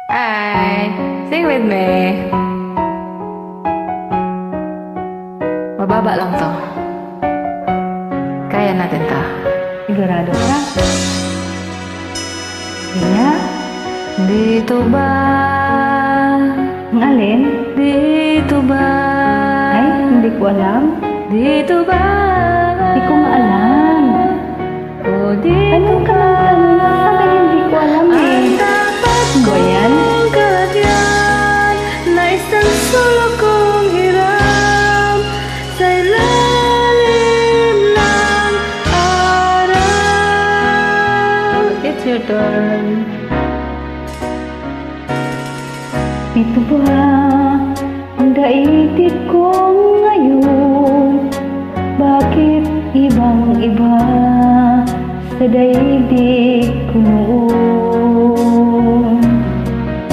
Hi! Sing with me. Mababa lang to. Kaya natin to. Sigurado ka? Kaya, Dito ba? ang alin? Dito ba? Ay, hindi ko alam. Dito ba? Hindi ko nga alam. O dito Anong ba? kanang sa akin hindi ko alam Ang eh. dapat Ano ba yan? kong kalagyan na isang sulok kong hiram sa ilalim ng araw. It's your turn. Ito ba ang daigdig ko ngayon? Bakit ibang-iba sa daigdig ko noon?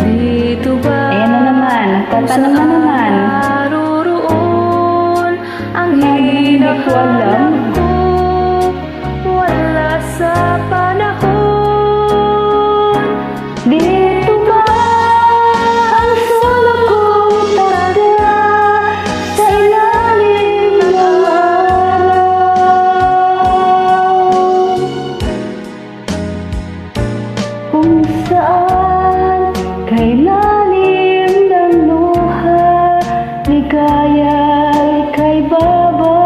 Dito ba? Ayan na naman, tatanong na naman. Naroroon ang Hindi ko alam. hinahanap ko. Wala sa panahon. Dito ba ang sulok kong tanda sa ilalim ng araw? Kung saan kay lalim ng luha, ligaya'y kay babaw.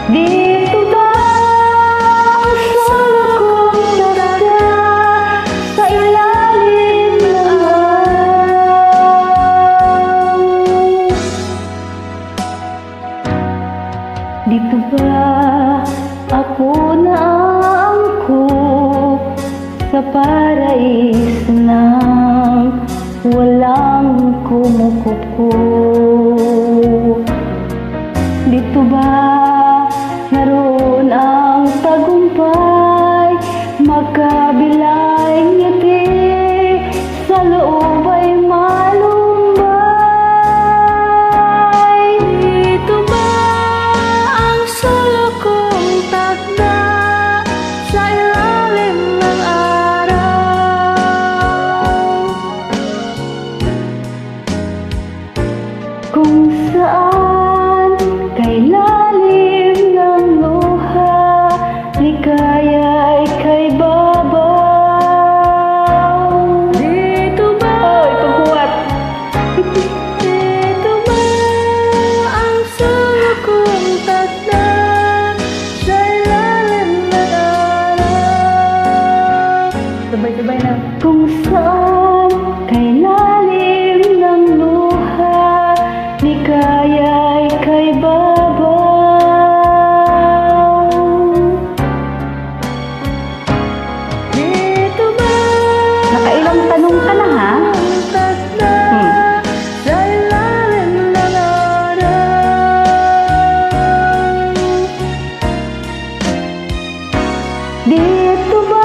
Dito ba ang sulok kong tanda sa ilalim ng araw? Dito ba ako naangkop sa paraiso ng walang kumukup? Dito ba naroon ang tagumpay, magkabilay ngiti, sa loob ay malumbay? Dito ba ang sulok kong tagda sa ilalim ng araw? Kung saan kay lalim ng luha, ligaya'y kay babaw. Dito ba? Oy, pagkuwat! Dito ba ang sulok kong tagda sa ilalim ng araw? Sabay-sabay na. Kung saan kay lalim ng luha, ligaya'y kay babaw. Dito ba Nakailang tanong ka na ha? ang tagda sa ilalim ng araw? Dito ba